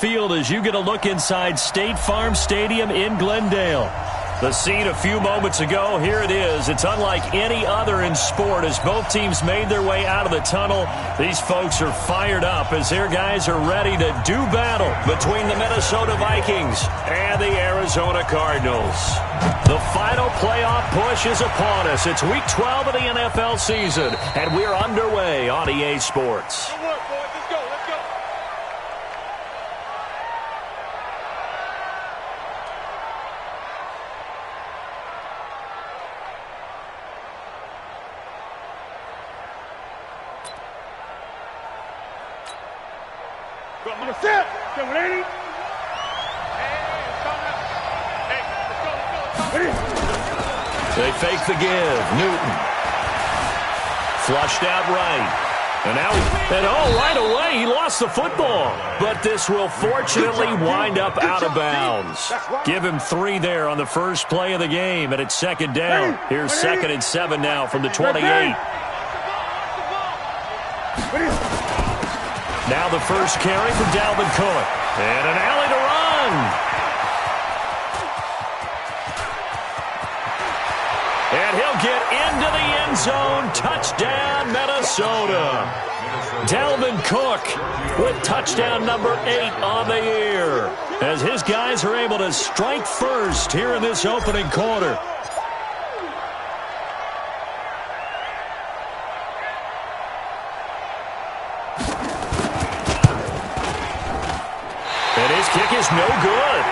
field as you get a look inside State Farm Stadium in Glendale. The scene a few moments ago, here it is. It's unlike any other in sport as both teams made their way out of the tunnel. These folks are fired up as their guys are ready to do battle between the Minnesota Vikings and the Arizona Cardinals. The final playoff push is upon us. It's Week 12 of the NFL season, and we're underway on EA Sports. Good work, boys. Let's go. Let's go. Set. Get ready. They fake the give. Newton. Flushed out right. And now right away, he lost the football. But this will fortunately wind up out of bounds. Give him 3 there on the first play of the game, and it's second down. Here's 2nd and 7 now from the 28. Now the first carry for Dalvin Cook. And an alley to run. And he'll get into the end zone. Touchdown, Minnesota. Dalvin Cook with touchdown number 8 on the year, as his guys are able to strike first here in this opening quarter. And his kick is no good.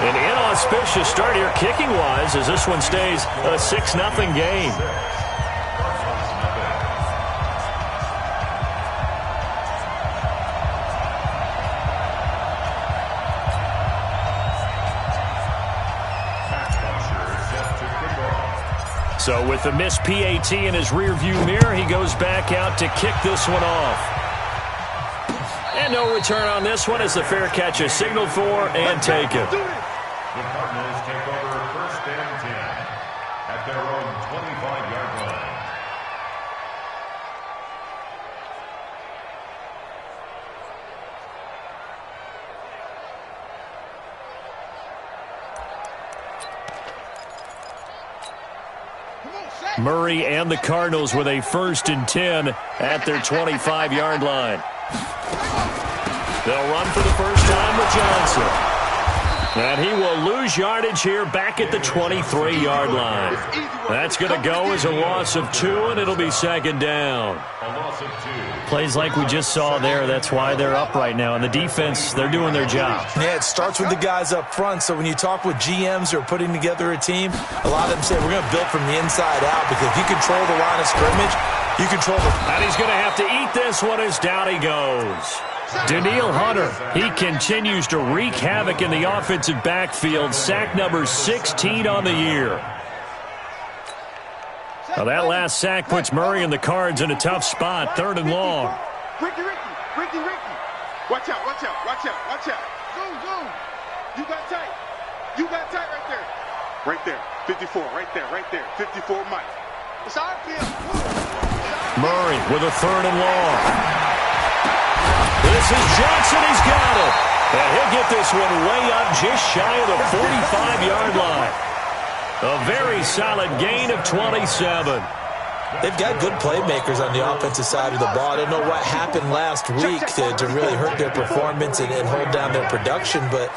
An inauspicious start here kicking-wise as this one stays a 6-0 game. So with the missed PAT in his rearview mirror, he goes back out to kick this one off. And no return on this one as the fair catch is signaled for and taken. The Cardinals take over 1st and 10 at their own 25-yard line. Murray and the Cardinals with a 1st and 10 at their 25-yard line. They'll run for the first time with Johnson. And he will lose yardage here back at the 23-yard line. That's going to go as a loss of 2, and it'll be 2nd down. Plays like we just saw there, that's why they're up right now. And the defense, they're doing their job. Yeah, it starts with the guys up front. So when you talk with GMs who are putting together a team, a lot of them say we're going to build from the inside out, because if you control the line of scrimmage, you control the... And he's going to have to eat this one as down he goes. Danielle Hunter, he continues to wreak havoc in the offensive backfield. Sack number 16 on the year. Now that last sack puts Murray and the Cards in a tough spot, 3rd and long. Ricky. Watch out. Zoom. You got tight right there. Right there. 54, right there. 54, Mike. It's our kill. Murray with a 3rd and long. This is Johnson. He's got it. And he'll get this one way up just shy of the 45-yard line. A very solid gain of 27. They've got good playmakers on the offensive side of the ball. I don't know what happened last week to really hurt their performance and hold down their production, but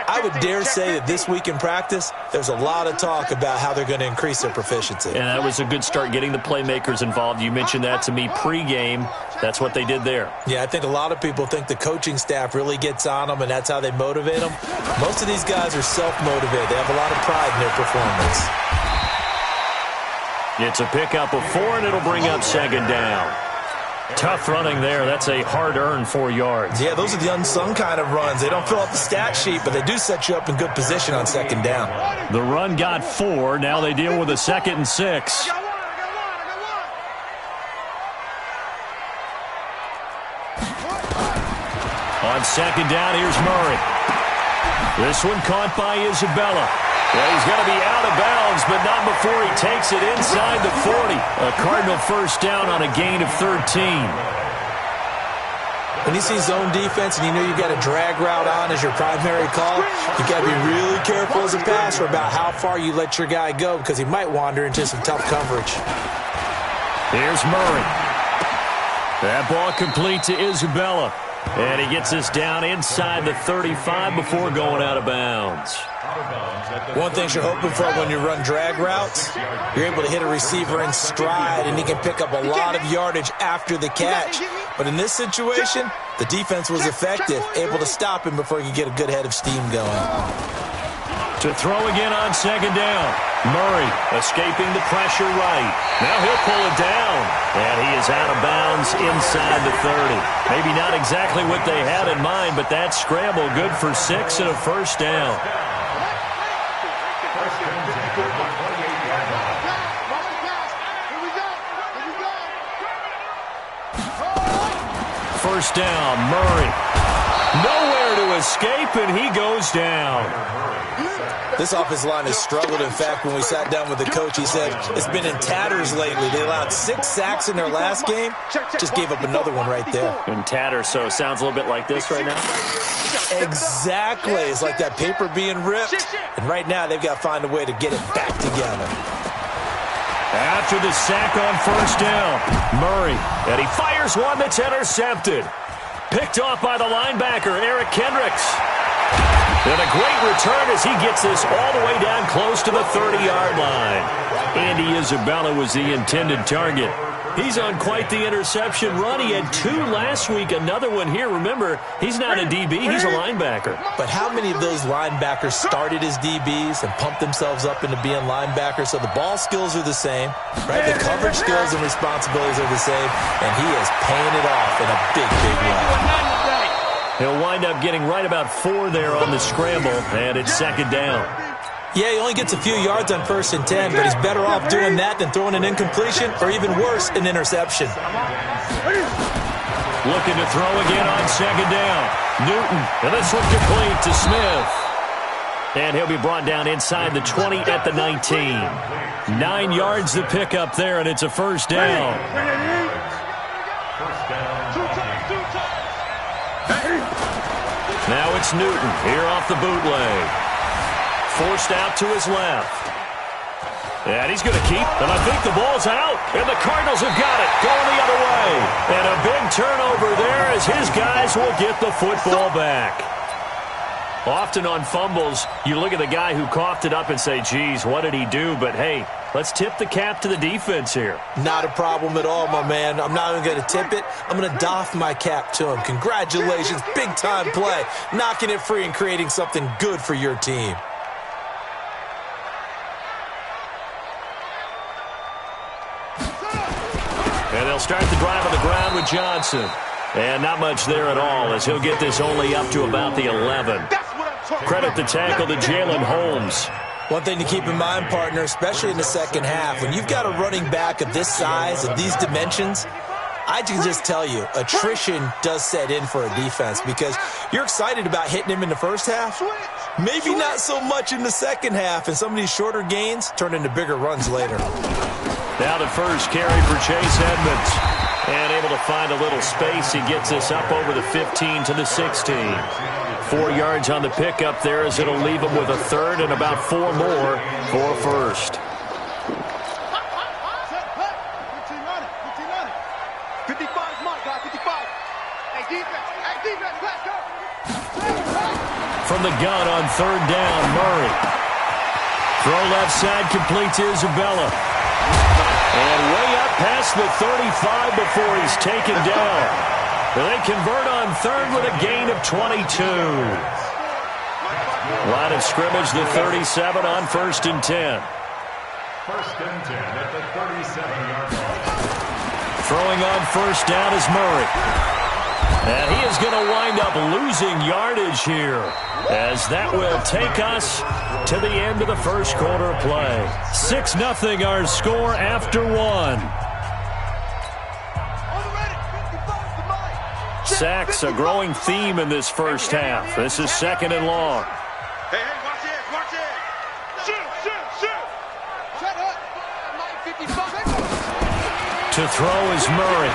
I would dare say that this week in practice, there's a lot of talk about how they're going to increase their proficiency. And that was a good start, getting the playmakers involved. You mentioned that to me pregame. That's what they did there. Yeah, I think a lot of people think the coaching staff really gets on them, and that's how they motivate them. Most of these guys are self-motivated. They have a lot of pride in their performance. It's a pickup of 4, and it'll bring up 2nd down. Tough running there. That's a hard-earned 4 yards. Yeah, those are the unsung kind of runs. They don't fill out the stat sheet, but they do set you up in good position on 2nd down. The run got 4. Now they deal with a 2nd and 6. On 2nd down, here's Murray. This one caught by Isabella. Well, he's going to be out of bounds, but not before he takes it inside the 40. A Cardinal 1st down on a gain of 13. When you see zone defense and you know you've got a drag route on as your primary call, you got to be really careful as a passer about how far you let your guy go because he might wander into some tough coverage. Here's Murray. That ball complete to Isabella. And he gets us down inside the 35 before going out of bounds. One thing you're hoping for when you run drag routes, you're able to hit a receiver in stride, and he can pick up a lot of yardage after the catch. But in this situation, the defense was effective, able to stop him before he could get a good head of steam going. To throw again on second down. Murray escaping the pressure right. Now he'll pull it down. And he is out of bounds inside the 30. Maybe not exactly what they had in mind, but that scramble good for 6 and a first down. First down, Murray. Nowhere to escape, and he goes down. This offensive line has struggled. In fact, when we sat down with the coach, he said it's been in tatters lately. They allowed 6 sacks in their last game. Just gave up another one right there. In tatters, so it sounds a little bit like this right now? Exactly. It's like that paper being ripped. And right now, they've got to find a way to get it back together. After the sack on first down, Murray. And he fires one that's intercepted. Picked off by the linebacker, Eric Kendricks. And a great return as he gets this all the way down close to the 30-yard line. Andy Isabella was the intended target. He's on quite the interception run. He had 2 last week, another one here. Remember, he's not a DB, he's a linebacker. But how many of those linebackers started as DBs and pumped themselves up into being linebackers? So the ball skills are the same, right? The coverage skills and responsibilities are the same, and he is paying it off in a big, big way. He'll wind up getting right about 4 there on the scramble, and it's second down. Yeah, he only gets a few yards on 1st and 10, but he's better off doing that than throwing an incompletion or even worse, an interception. Looking to throw again on second down. Newton, and this one complete to Smith. And he'll be brought down inside the 20 at the 19. 9 yards to pick up there, and it's a first down. Now it's Newton here off the bootleg. Forced out to his left. And he's going to keep, and I think the ball's out. And the Cardinals have got it, going the other way. And a big turnover there as his guys will get the football back. Often on fumbles, you look at the guy who coughed it up and say, geez, what did he do? But, hey, let's tip the cap to the defense here. Not a problem at all, my man. I'm not even going to tip it. I'm going to doff my cap to him. Congratulations, big-time play. Knocking it free and creating something good for your team. And they'll start the drive on the ground with Johnson. And not much there at all as he'll get this only up to about the 11. Credit the tackle to Jalen Holmes. One thing to keep in mind, partner, especially in the second half, when you've got a running back of this size, of these dimensions, I can just tell you, attrition does set in for a defense because you're excited about hitting him in the first half. Maybe not so much in the second half, and some of these shorter gains turn into bigger runs later. Now the first carry for Chase Edmonds. And able to find a little space. He gets us up over the 15 to the 16. 4 yards on the pickup there as it'll leave him with a third and about 4 more for first. 55, my guy, 55. Hey, defense, let's go. From the gun on third down, Murray. Throw left side complete to Isabella. And way up past the 35 before he's taken down. They convert on third with a gain of 22. Line of scrimmage, the 37 on 1st and 10. 1st and 10 at the 37-yard line. Throwing on first down is Murray. And he is going to wind up losing yardage here, as that will take us to the end of the first quarter of play. 6-0 our score after 1. Sacks, a growing theme in this first half. This is 2nd and long. Hey, watch it. Shoot. Shut up. To throw is Murray.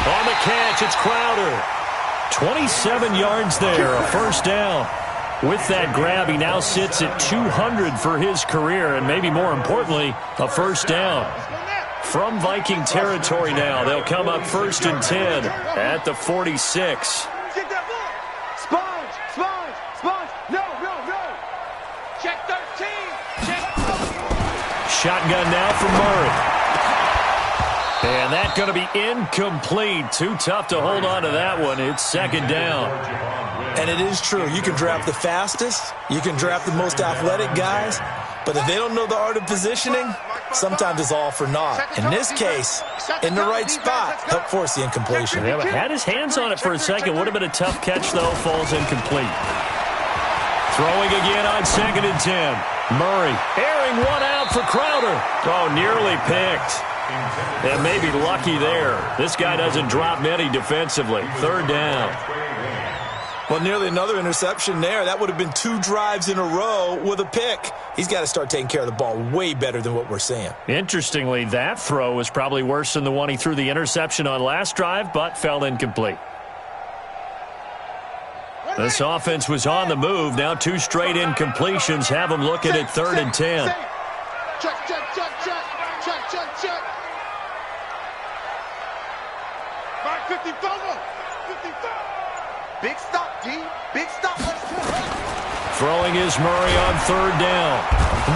On the catch, it's Crowder. 27 yards there, a first down. With that grab, he now sits at 200 for his career, and maybe more importantly, a first down. From Viking territory now, they'll come up 1st and 10 at the 46. Check 13. Check. Shotgun now for Murray. And that's going to be incomplete. Too tough to hold on to that one. It's 2nd down. And it is true. You can draft the fastest. You can draft the most athletic guys. But if they don't know the art of positioning, sometimes it's all for naught. In this case, in the right spot, helped force the incompletion. Yeah, but had his hands on it for a second. Would have been a tough catch, though. Falls incomplete. Throwing again on 2nd and 10. Murray airing one out for Crowder. Oh, nearly picked. And maybe lucky there. This guy doesn't drop many defensively. 3rd down. Well, nearly another interception there. That would have been 2 drives in a row with a pick. He's got to start taking care of the ball way better than what we're seeing. Interestingly, that throw was probably worse than the one he threw the interception on last drive, but fell incomplete. This offense was on the move. Now 2 straight incompletions have them looking at 3rd and 10. Check, check, check, check, check, check, check. 55. Big stop, G. Big stop. Throwing is Murray on 3rd down.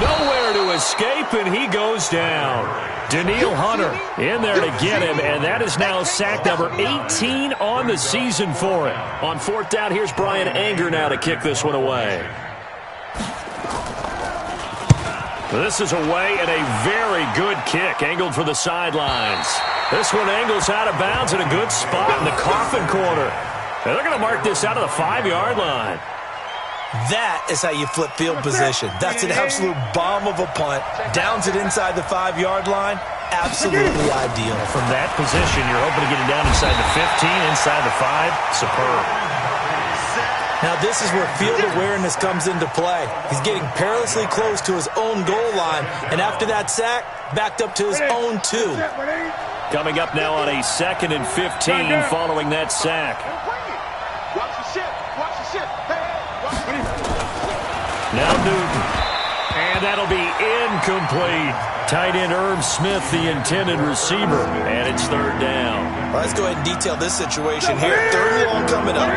Nowhere to escape, and he goes down. Danielle Hunter in there to get him, and that is now sack number 18 on the season for him. On 4th down, here's Brian Anger now to kick this one away. This is away and a very good kick, angled for the sidelines. This one angles out of bounds in a good spot in the coffin corner. And they're going to mark this out of the 5-yard line. That is how you flip field position. That's an absolute bomb of a punt. Downs it inside the 5-yard line. Absolutely ideal. From that position, you're hoping to get it down inside the 15, inside the 5. Superb. Now this is where field awareness comes into play. He's getting perilously close to his own goal line, and after that sack, backed up to his own 2. Coming up now on a 2nd and 15 following that sack. Watch the shit. Watch the shit. Now Newton. And that'll be incomplete. Tight end Irv Smith, the intended receiver. And it's 3rd down. Well, let's go ahead and detail this situation here. 3rd and long coming up.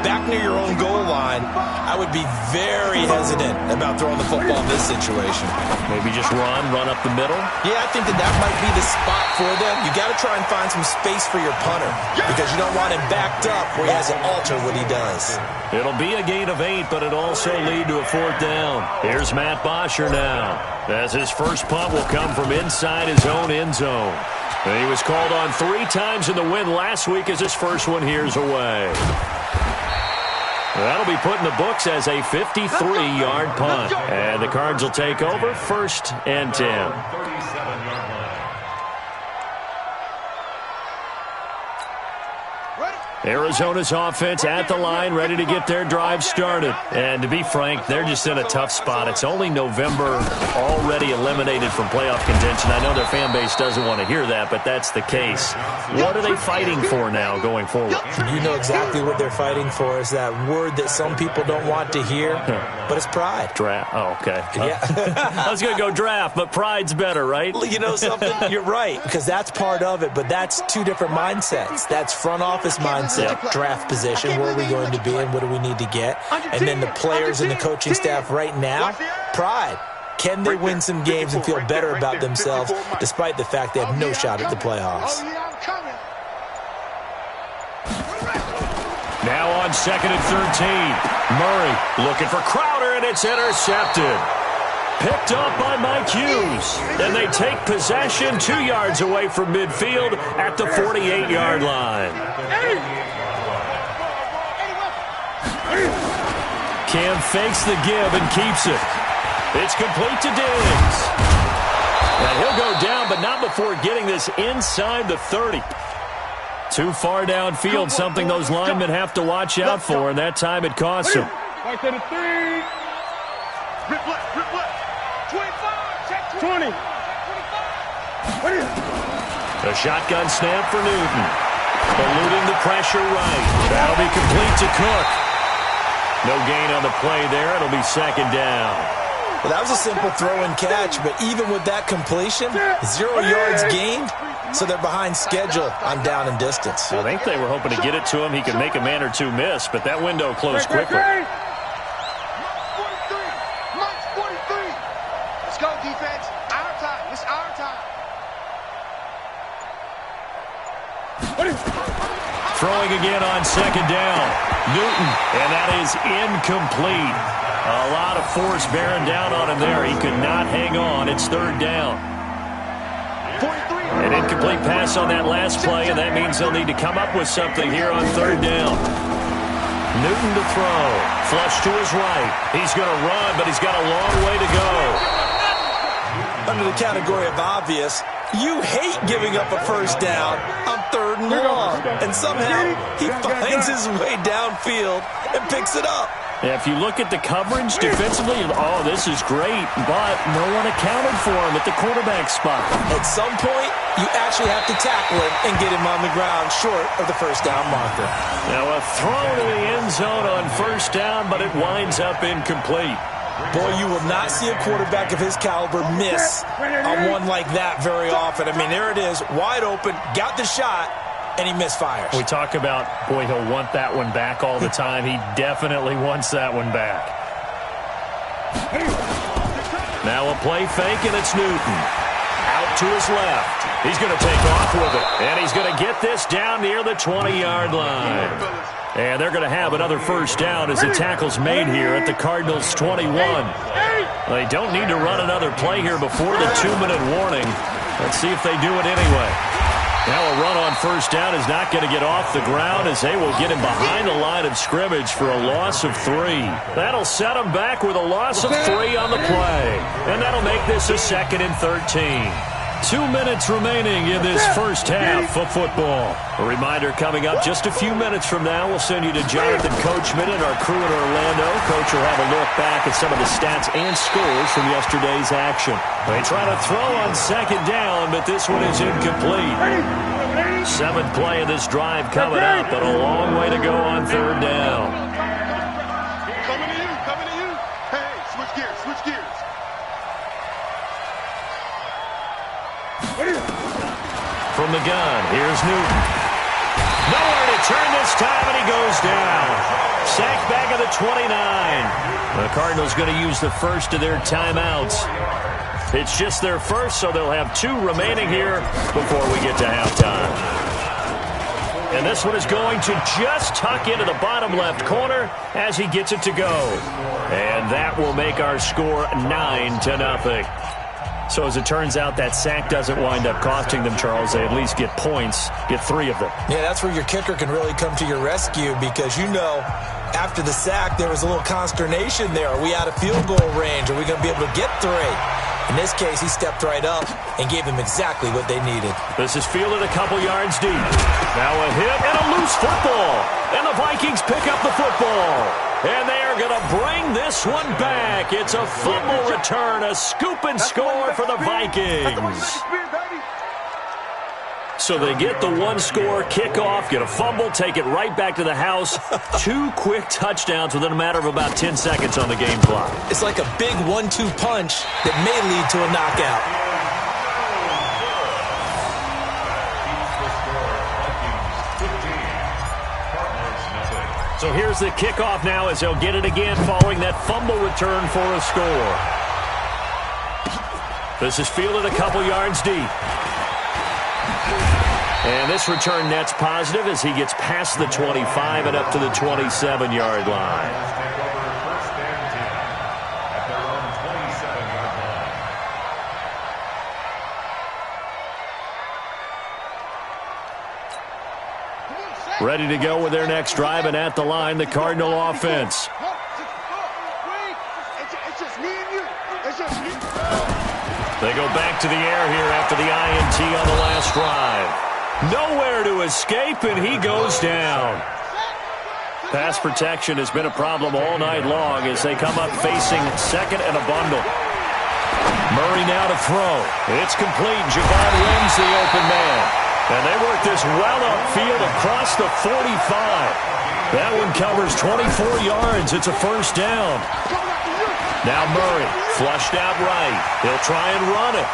Back near your own goal line. I would be very hesitant about throwing the football in this situation. Maybe just run up the middle? Yeah, I think that might be the spot for them. You got to try and find some space for your punter because you don't want him backed up where he has to alter what he does. It'll be a gain of 8, but it'll also lead to a 4th down. Here's Matt Bosher now, as his first punt will come from inside his own end zone. And he was called on 3 times in the win last week as his first one here's away. That'll be put in the books as a 53-yard punt. And the Cards will take over 1st and 10. 37-yard line. Arizona's offense at the line, ready to get their drive started. And to be frank, they're just in a tough spot. It's only November, already eliminated from playoff contention. I know their fan base doesn't want to hear that, but that's the case. What are they fighting for now going forward? You know exactly what they're fighting for is that word that some people don't want to hear, but it's pride. Draft. Oh, okay. Yeah. I was going to go draft, but pride's better, right? You know something? You're right, because that's part of it, but that's 2 different mindsets. That's front office mindset. Draft position, where are we going to be and what do we need to get? And then the players and the coaching staff right now, pride. Can they win some games and feel better about themselves despite the fact they have no shot at the playoffs? Now on 2nd and 13. Murray looking for Crowder, and it's intercepted. Picked up by Mike Hughes. And they take possession 2 yards away from midfield at the 48-yard line. Cam fakes the give and keeps it. It's complete to Diggs. And he'll go down, but not before getting this inside the 30. Too far downfield, something those linemen have to watch out for, and that time it costs them. Right to the 3. Rip left, rip left. 25, check 20. 25. The shotgun snap for Newton. Eluding the pressure right. That'll be complete to Cook. No gain on the play there. It'll be second down. Well, that was a simple throw and catch, but even with that completion, 0 yards gained, so they're behind schedule on down and distance. I think they were hoping to get it to him. He could make a man or two miss, but that window closed quickly. Let's go, defense. Our time. It's our time. Throwing again on second down. Newton, and that is incomplete. A lot of force bearing down on him there. He could not hang on. It's third down. An incomplete pass on that last play, and that means they'll need to come up with something here on third down. Newton to throw. Flush to his right. He's going to run, but he's got a long way to go. Under the category of obvious, you hate giving up a first down on third and long. And somehow he finds his way downfield and picks it up. Yeah, if you look at the coverage defensively, oh, this is great, but no one accounted for him at the quarterback spot. At some point, you actually have to tackle him and get him on the ground short of the first down marker. Now a throw to the end zone on first down, but it winds up incomplete. Boy, you will not see a quarterback of his caliber miss on one like that very often. I mean, there it is, wide open, got the shot, and he misfires. We talk about, boy, he'll want that one back all the time. He definitely wants that one back. Now a play fake, and it's Newton. Out to his left. He's going to take off with it, and he's going to get this down near the 20-yard line. And they're going to have another first down as the tackle's made here at the Cardinals' 21. They don't need to run another play here before the 2-minute warning. Let's see if they do it anyway. Now a run on first down is not going to get off the ground as they will get him behind the line of scrimmage for a loss of 3. That'll set him back with a loss of 3 on the play. And that'll make this a 2nd and 13. 2 minutes remaining in this first half of football. A reminder coming up just a few minutes from now. We'll send you to Jonathan Coachman and our crew in Orlando. Coach will have a look back at some of the stats and scores from yesterday's action. They try to throw on second down, but this one is incomplete. 7th play of this drive coming up, but a long way to go on third down. Coming to you, coming to you. Hey, switch gears, switch gears. From the gun, here's Newton. Nowhere to turn this time, and he goes down. Sacked back at the 29. The Cardinals going to use the first of their timeouts. It's just their first, so they'll have 2 remaining here before we get to halftime. And this one is going to just tuck into the bottom left corner as he gets it to go. And that will make our score 9-0. So as it turns out, that sack doesn't wind up costing them, Charles. They at least get points, get 3 of them. Yeah, that's where your kicker can really come to your rescue because, you know, after the sack, there was a little consternation there. Are we out of field goal range? Are we going to be able to get 3? In this case, he stepped right up and gave them exactly what they needed. This is fielded a couple yards deep. Now a hit and a loose football. And the Vikings pick up the football. And they are going to bring this one back. It's a fumble return, a scoop and score for the Vikings. So they get the 1-score kickoff, get a fumble, take it right back to the house. 2 quick touchdowns within a matter of about 10 seconds on the game clock. It's like a big 1-2 punch that may lead to a knockout. So here's the kickoff now as they'll get it again following that fumble return for a score. This is fielded a couple yards deep. And this return net's positive as he gets past the 25 and up to the 27-yard line. Ready to go with their next drive, and at the line, the Cardinal offense. They go back to the air here after the INT on the last drive. Nowhere to escape, and he goes down. Pass protection has been a problem all night long as they come up facing second and a bundle. Murray now to throw. It's complete. Javon wins the open man. And they work this well upfield across the 45. That one covers 24 yards. It's a first down. Now Murray, flushed out right. He'll try and run it.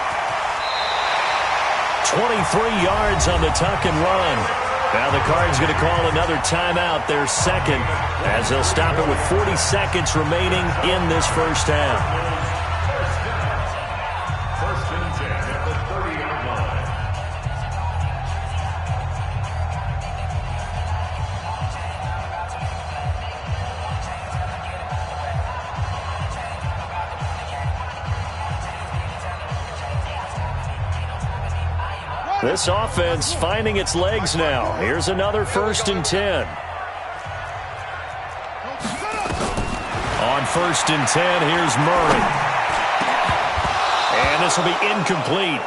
23 yards on the tuck and run. Now the Cards going to call another timeout, their second, as they'll stop it with 40 seconds remaining in this first half. First and 10 at the 30-yard line. This offense finding its legs now. Here's another first and 10. On first and 10, here's Murray. And this will be incomplete.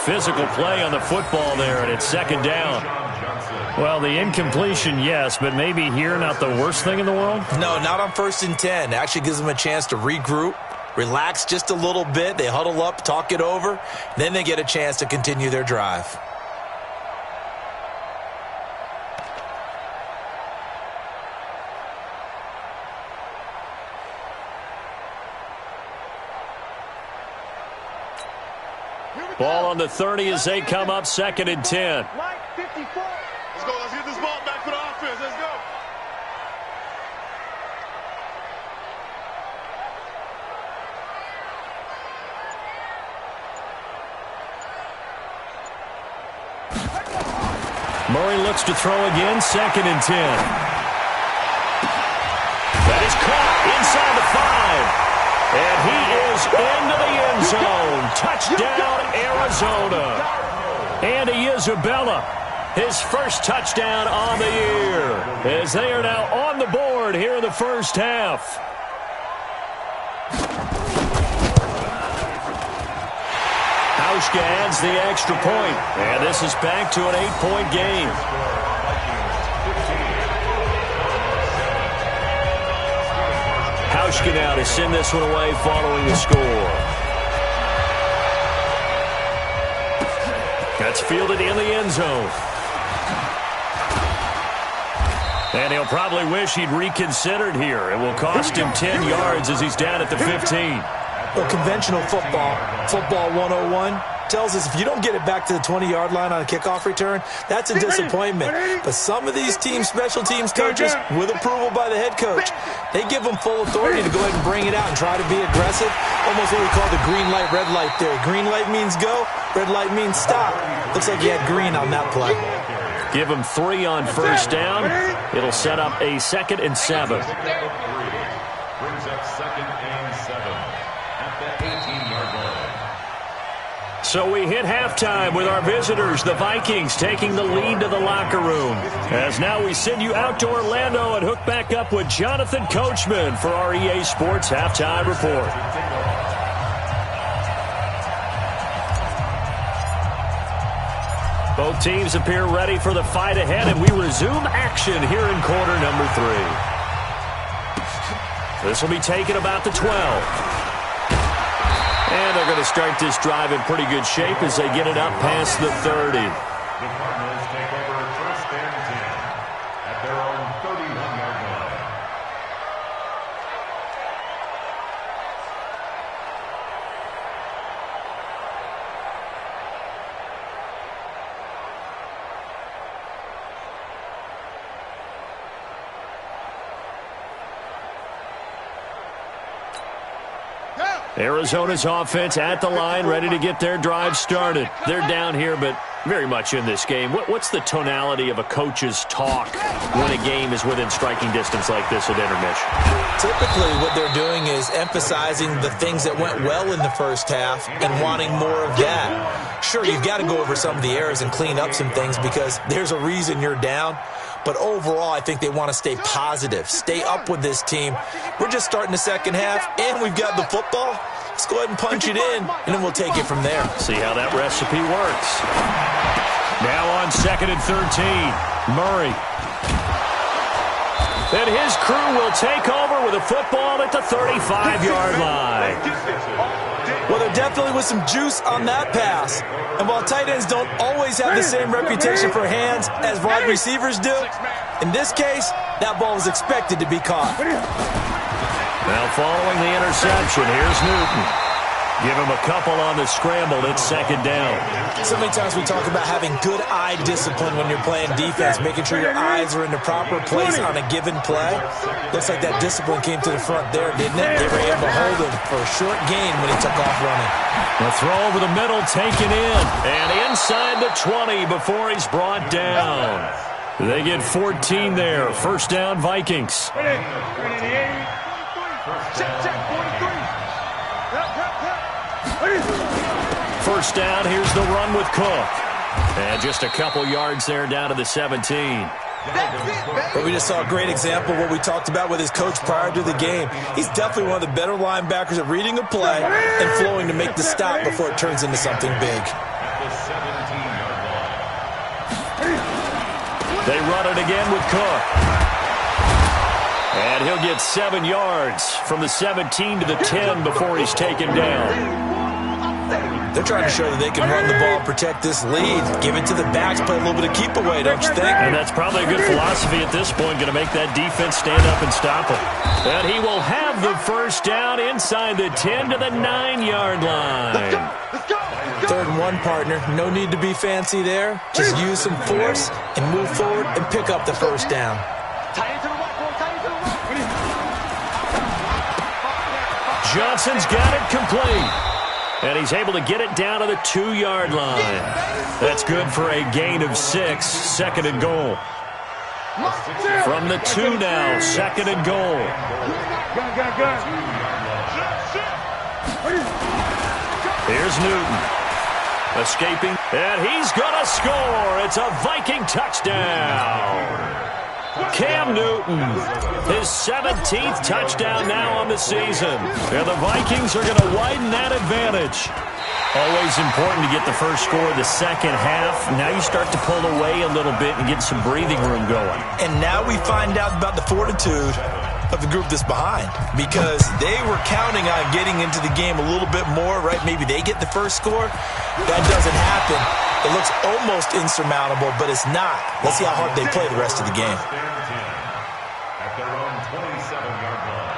Physical play on the football there, and it's second down. Well, the incompletion, yes, but maybe here not the worst thing in the world? No, not on first and 10. It actually gives them a chance to regroup, relax just a little bit. They huddle up, talk it over. Then they get a chance to continue their drive. Ball on the 30 as they come up second and 10. Let's go. Let's get this ball back for the offense. Let's go. Murray looks to throw again, second and 10. That is caught inside the 5. And he is into the end zone. Touchdown, Arizona. Andy Isabella, his first touchdown on the year, as they are now on the board here in the first half. Hauschka adds the extra point, and this is back to an 8-point game. Hauschka now to send this one away following the score. That's fielded in the end zone. And he'll probably wish he'd reconsidered here. It will cost him 10 yards as he's down at the 15. Well, conventional football 101, tells us if you don't get it back to the 20-yard line on a kickoff return, that's a disappointment. But some of these teams, special teams coaches, with approval by the head coach, they give them full authority to go ahead and bring it out and try to be aggressive. Almost what we call the green light, red light theory. Green light means go, red light means stop. Looks like he had green on that play. Give him 3 on first down. It'll set up a 2nd and 7. Brings up 2nd and 7 at the 18-yard line. So we hit halftime with our visitors, the Vikings, taking the lead to the locker room. As now we send you out to Orlando and hook back up with Jonathan Coachman for our EA Sports Halftime Report. Both teams appear ready for the fight ahead, and we resume action here in quarter number 3. This will be taken about the 12. And they're going to start this drive in pretty good shape as they get it up past the 30. The Cardinals take over first and 10 at their own 31-yard line. Arizona's offense at the line, ready to get their drive started. They're down here, but very much in this game. What's the tonality of a coach's talk when a game is within striking distance like this at intermission? Typically, what they're doing is emphasizing the things that went well in the first half and wanting more of that. Sure, you've got to go over some of the errors and clean up some things because there's a reason you're down. But overall, I think they want to stay positive, stay up with this team. We're just starting the second half, and we've got the football. Let's go ahead and punch it in, and then we'll take it from there. See how that recipe works. Now on 2nd and 13, Murray. And his crew will take over with a football at the 35-yard line. Well, there definitely was some juice on that pass. And while tight ends don't always have the same reputation for hands as wide receivers do, in this case, that ball was expected to be caught. Now following the interception, here's Newton. Give him a couple on the scramble. It's second down. So many times we talk about having good eye discipline when you're playing defense, making sure your eyes are in the proper place on a given play. Looks like that discipline came to the front there, didn't it? They were able to hold him for a short gain when he took off running. The throw over the middle, taken in. And inside the 20 before he's brought down. They get 14 there. First down, Vikings. First down, here's the run with Cook. And just a couple yards there down to the 17. But we just saw a great example of what we talked about with his coach prior to the game. He's definitely one of the better linebackers at reading a play and flowing to make the stop before it turns into something big. They run it again with Cook. And he'll get 7 yards from the 17 to the 10 before he's taken down. They're trying to show that they can run the ball and protect this lead. Give it to the backs, play a little bit of keep away, don't you think? And that's probably a good philosophy at this point, going to make that defense stand up and stop him. And he will have the first down inside the 10 to the 9-yard line. Let's go. 3rd and 1, partner. No need to be fancy there. Just use some force and move forward and pick up the first down. Johnson's got it complete. And he's able to get it down to the 2-yard line. That's good for a gain of 6. Second and goal. From the 2 now, second and goal. Here's Newton. Escaping. And he's going to score. It's a Viking touchdown. Cam Newton, his 17th touchdown now on the season. And the Vikings are going to widen that advantage. Always important to get the first score of the second half. Now you start to pull away a little bit and get some breathing room going. And now we find out about the fortitude of the group that's behind, because they were counting on getting into the game a little bit more, right? Maybe they get the first score. That doesn't happen. It looks almost insurmountable, but it's not. Let's see how hard they play the rest of the game. At their own 27-yard line.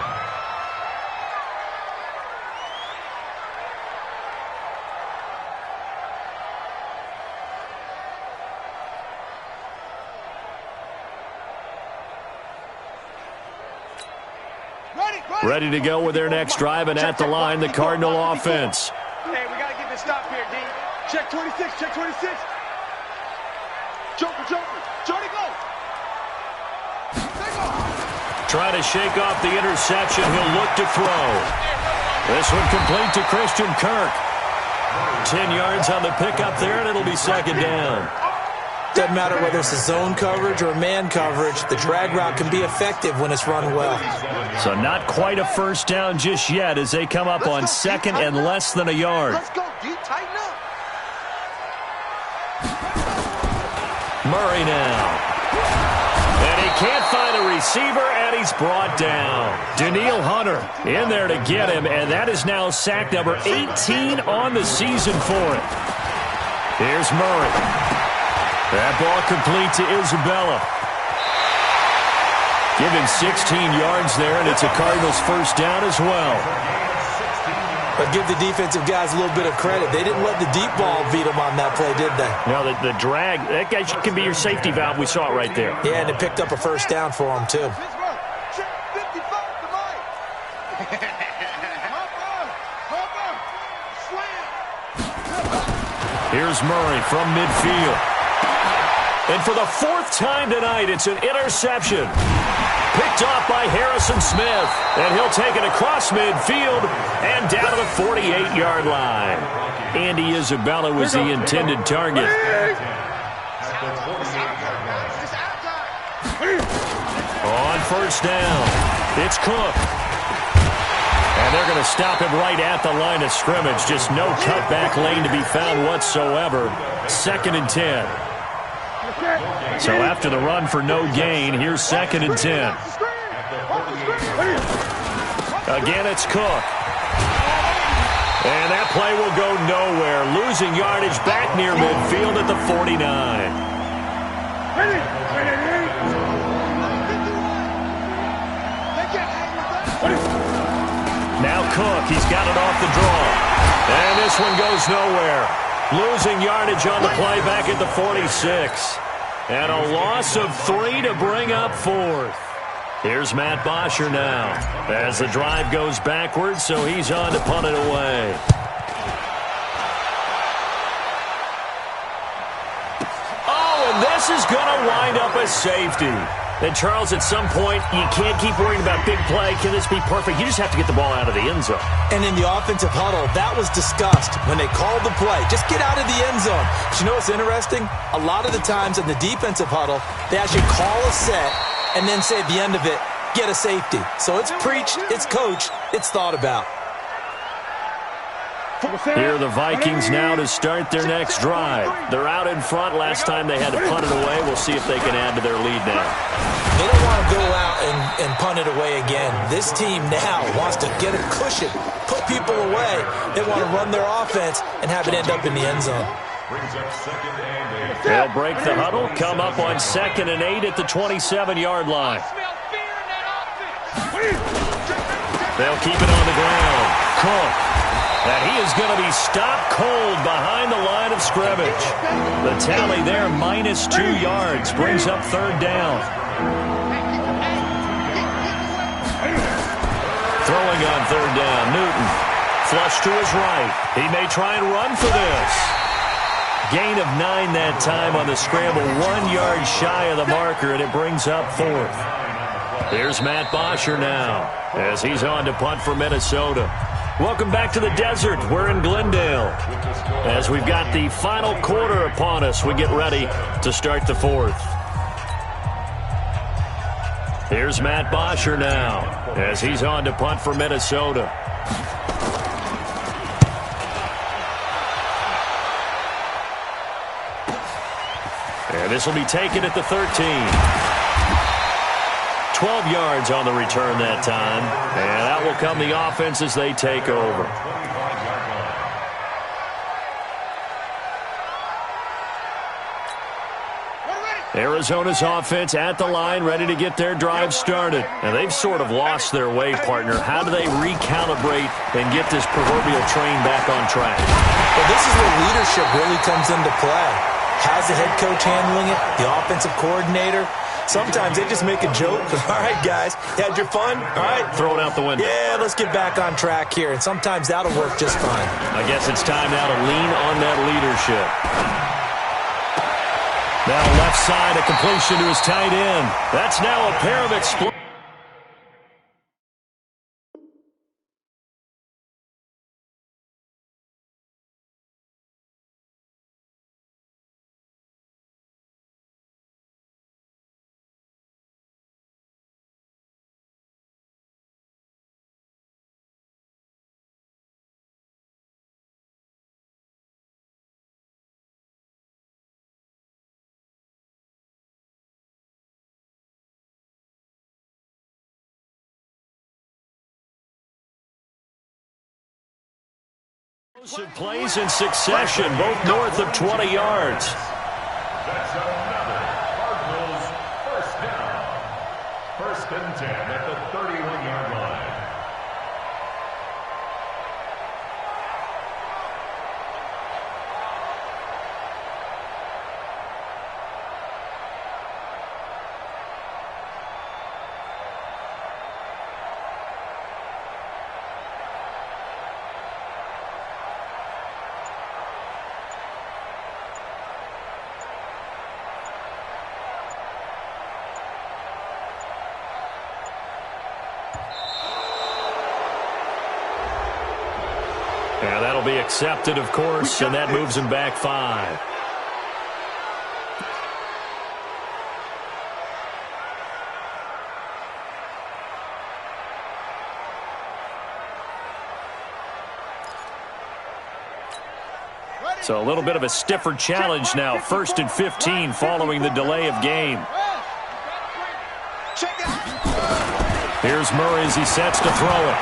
Ready to go with their next drive, and at the line, the Cardinal offense. Hey, we got to get this stop here, D. Check 26, check 26. Joker, Jody, go. Trying to shake off the interception. He'll look to throw. This one complete to Christian Kirk. 10 yards on the pickup there, and it'll be second down. Doesn't matter whether it's a zone coverage or man coverage, the drag route can be effective when it's run well. So not quite a first down just yet as they come up on second and less than a yard. Let's go, D. Tighten up. Murray now. And he can't find a receiver, and he's brought down. Danielle Hunter in there to get him, and that is now sack number 18 on the season for him. Here's Murray. That ball complete to Isabella. Give him 16 yards there, and it's a Cardinals first down as well. But give the defensive guys a little bit of credit. They didn't let the deep ball beat them on that play, did they? No, the drag, that guy can be your safety valve. We saw it right there. Yeah, and it picked up a first down for them, too. Here's Murray from midfield. And for the 4th time tonight, it's an interception. Picked off by Harrison Smith. And he'll take it across midfield and down to the 48-yard line. Andy Isabella was the intended target. On first down, it's Cook. And they're going to stop him right at the line of scrimmage. Just no cutback lane to be found whatsoever. Second and 10. So after the run for no gain, here's second and 10. Again, it's Cook. And that play will go nowhere, losing yardage back near midfield at the 49. Now Cook, he's got it off the draw. And this one goes nowhere. Losing yardage on the play back at the 46. And a loss of 3 to bring up 4th. Here's Matt Bosher now as the drive goes backwards, so he's on to punt it away. Oh, and this is going to wind up a safety. And, Charles, at some point, you can't keep worrying about big play. Can this be perfect? You just have to get the ball out of the end zone. And in the offensive huddle, that was discussed when they called the play. Just get out of the end zone. But you know what's interesting? A lot of the times in the defensive huddle, they actually call a set and then say at the end of it, get a safety. So it's preached, it's coached, it's thought about. Here are the Vikings now to start their next drive. They're out in front. Last time they had to punt it away. We'll see if they can add to their lead now. They don't want to go out and punt it away again. This team now wants to get a cushion, put people away. They want to run their offense and have it end up in the end zone. They'll break the huddle, come up on 2nd and 8 at the 27-yard line. They'll keep it on the ground. Cook. And he is going to be stopped cold behind the line of scrimmage. The tally there, -2 yards, brings up 3rd down. Throwing on 3rd down, Newton. Flush to his right. He may try and run for this. Gain of 9 that time on the scramble, 1 yard shy of the marker, and it brings up 4th. Here's Matt Bosher now as he's on to punt for Minnesota. Welcome back to the desert. We're in Glendale. As we've got the final quarter upon us, we get ready to start the 4th. Here's Matt Bosher now as he's on to punt for Minnesota. And this will be taken at the 13. 12 yards on the return that time. And that will come the offense as they take over. Arizona's offense at the line, ready to get their drive started. And they've sort of lost their way, partner. How do they recalibrate and get this proverbial train back on track? Well, this is where leadership really comes into play. How's the head coach handling it? The offensive coordinator? Sometimes they just make a joke. All right, guys, you had your fun? All right. Throw it out the window. Yeah, let's get back on track here. And sometimes that'll work just fine. I guess it's time now to lean on that leadership. Now left side, a completion to his tight end. That's now a pair of explosive. Plays in succession, both north of 20 yards. That's another Cardinals first down. 1st and 10 at the 31-yard line. Yeah, that'll be accepted, of course, and that moves him back 5. So a little bit of a stiffer challenge now. 1st and 15 following the delay of game. Here's Murray as he sets to throw it.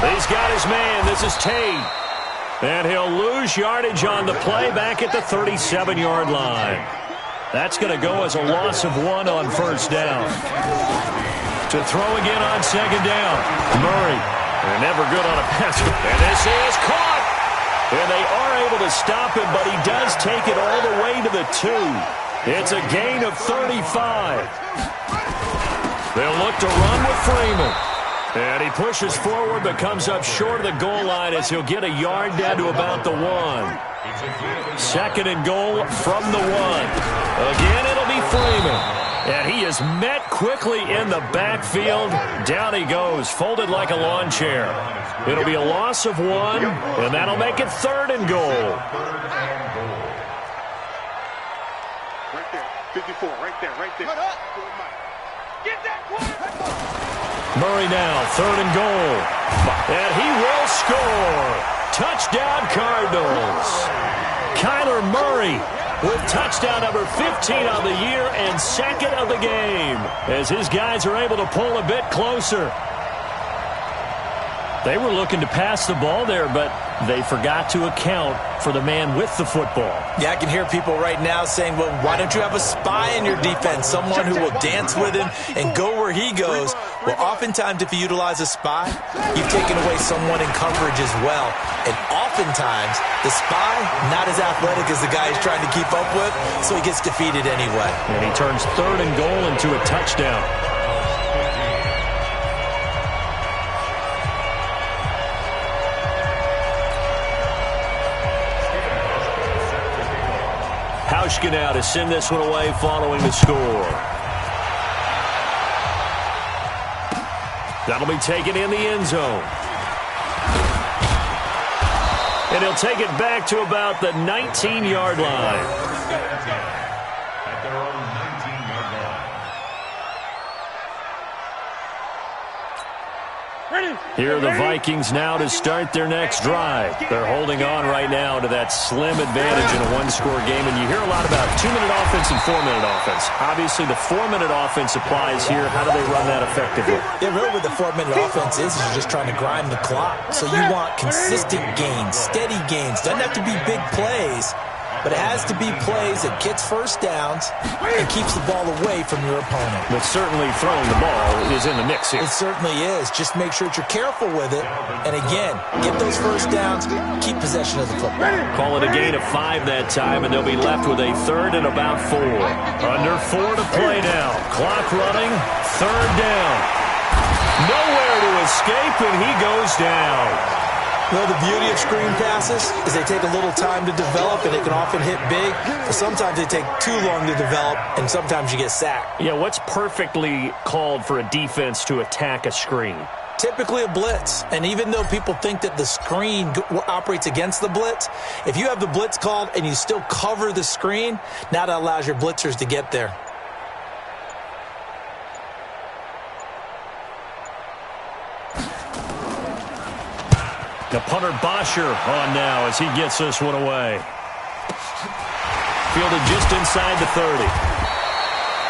He's got his man. This is Tate. And he'll lose yardage on the play back at the 37-yard line. That's going to go as a loss of 1 on first down. To throw again on second down. Murray. They're never good on a pass. And this is caught. And they are able to stop him, but he does take it all the way to the 2. It's a gain of 35. They'll look to run with Freeman. And he pushes forward but comes up short of the goal line as he'll get a yard down to about the 1. Second and goal from the 1. Again, it'll be Freeman. And he is met quickly in the backfield. Down he goes, folded like a lawn chair. It'll be a loss of 1, and that'll make it third and goal. Right there, 54, right there, right there. Get that quarterback. Murray now, third and goal. And he will score. Touchdown, Cardinals. Kyler Murray with touchdown number 15 on the year and second of the game as his guys are able to pull a bit closer. They were looking to pass the ball there, but they forgot to account for the man with the football. Yeah, I can hear people right now saying, well, why don't you have a spy in your defense, someone who will dance with him and go where he goes? Well, oftentimes if you utilize a spy, you've taken away someone in coverage as well. And oftentimes, the spy, not as athletic as the guy he's trying to keep up with, so he gets defeated anyway. And he turns third and goal into a touchdown. Hauschka now to send this one away following the score. That'll be taken in the end zone. And he'll take it back to about the 19-yard line. At their own 19-yard line. Here are the Vikings now to start their next drive. They're holding on right now to that slim advantage in a one-score game. And you hear a lot about 2-minute offense and 4-minute offense. Obviously, the 4-minute offense applies here. How do they run that effectively? Yeah, really what the 4-minute offense is you're just trying to grind the clock. So you want consistent gains, steady gains. Doesn't have to be big plays, but it has to be plays that gets first downs and keeps the ball away from your opponent. But certainly throwing the ball is in the mix here. It certainly is. Just make sure that you're careful with it. And again, get those first downs, keep possession of the football. Call it a gain of 5 that time, and they'll be left with a third and about 4. Under 4 to play now. Clock running, third down. Nowhere to escape, and he goes down. Well, the beauty of screen passes is they take a little time to develop, and they can often hit big. But sometimes they take too long to develop, and sometimes you get sacked. Yeah, what's perfectly called for a defense to attack a screen? Typically a blitz. And even though people think that the screen operates against the blitz, if you have the blitz called and you still cover the screen, now that allows your blitzers to get there. The punter Bosher on now as he gets this one away. Fielded just inside the 30.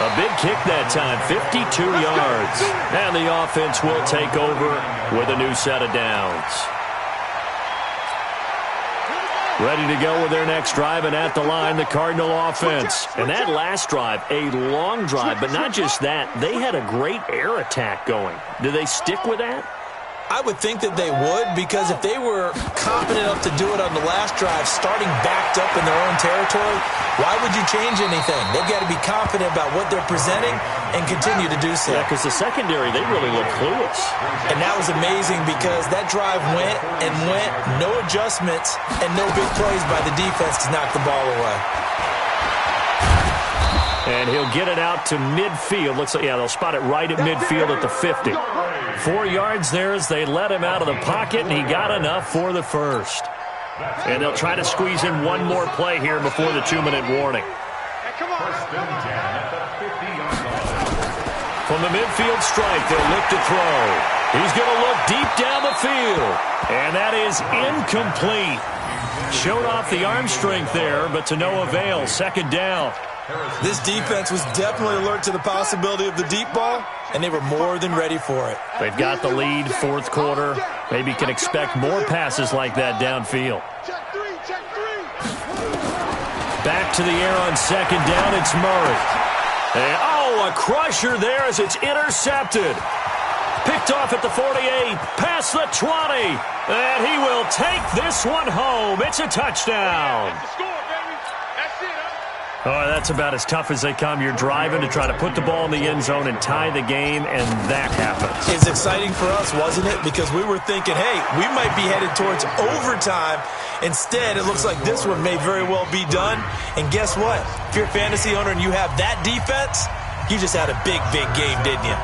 A big kick that time, 52 yards. And the offense will take over with a new set of downs. Ready to go with their next drive, and at the line, the Cardinal offense. And that last drive, a long drive, but not just that. They had a great air attack going. Do they stick with that? I would think that they would, because if they were confident enough to do it on the last drive, starting backed up in their own territory, why would you change anything? They've got to be confident about what they're presenting and continue to do so. Yeah, because the secondary, they really look clueless. And that was amazing because that drive went and went, no adjustments, and no big plays by the defense to knock the ball away. And he'll get it out to midfield. Looks like, yeah, they'll spot it right at midfield at the 50. 4 yards there as they let him out of the pocket, and he got enough for the first. And they'll try to squeeze in one more play here before the 2-minute warning. From the midfield strike, they'll look to throw. He's going to look deep down the field. And that is incomplete. Showed off the arm strength there, but to no avail. Second down. This defense was definitely alert to the possibility of the deep ball, and they were more than ready for it. They've got the lead, fourth quarter. Maybe can expect more passes like that downfield. Back to the air on second down, it's Murray. And, a crusher there as it's intercepted. Picked off at the 48, past the 20. And he will take this one home. It's a touchdown. Oh, that's about as tough as they come. You're driving to try to put the ball in the end zone and tie the game, and that happens. It's exciting for us, wasn't it? Because we were thinking, hey, we might be headed towards overtime. Instead, it looks like this one may very well be done. And guess what? If you're a fantasy owner and you have that defense, you just had a big, big game, didn't you?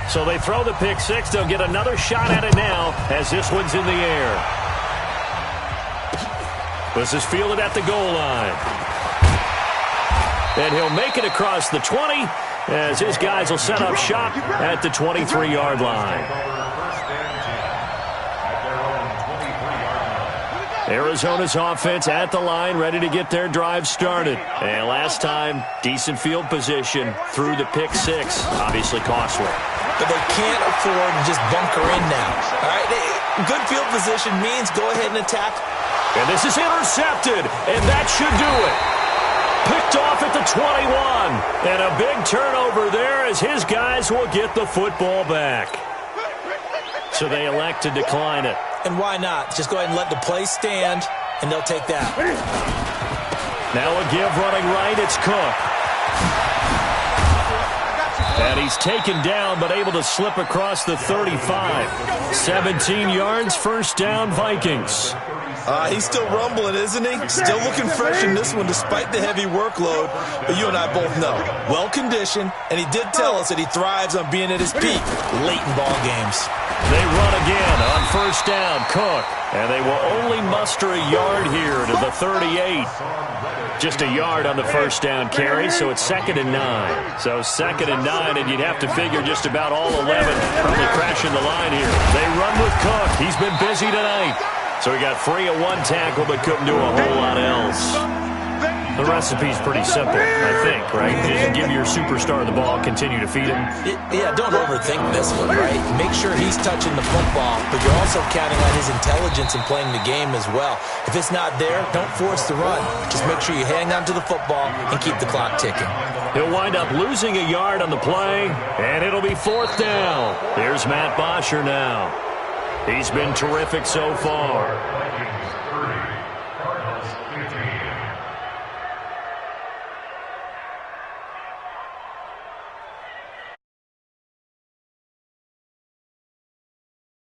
So they throw the pick six. They'll get another shot at it now as this one's in the air. This is fielded at the goal line. And he'll make it across the 20 as his guys will set up shop at the 23-yard line. Arizona's offense at the line, ready to get their drive started. And last time, decent field position through the pick six. Obviously costly. But they can't afford to just bunker in now. All right, good field position means go ahead and attack. And this is intercepted, and that should do it. Picked off at the 21. And a big turnover there as his guys will get the football back. So they elect to decline it. And why not? Just go ahead and let the play stand, and they'll take that. Now a give running right, it's Cook. And he's taken down, but able to slip across the 35. 17 yards, first down, Vikings. He's still rumbling, isn't he? Still looking fresh in this one despite the heavy workload. But you and I both know, well-conditioned, and he did tell us that he thrives on being at his peak late in ball games. They run again on first down, Cook. And they will only muster a yard here to the 38. Just a yard on the first down carry, so it's 2nd and 9. So 2nd and 9, and you'd have to figure just about all 11 probably crashing the line here. They run with Cook. He's been busy tonight. So he got free of one tackle but couldn't do a whole lot else. The recipe's pretty simple, I think, right? Just give your superstar the ball, continue to feed him. Yeah, don't overthink this one, right? Make sure he's touching the football, but you're also counting on his intelligence in playing the game as well. If it's not there, don't force the run. Just make sure you hang on to the football and keep the clock ticking. He'll wind up losing a yard on the play, and it'll be 4th down. Here's Matt Bosher now. He's been terrific so far.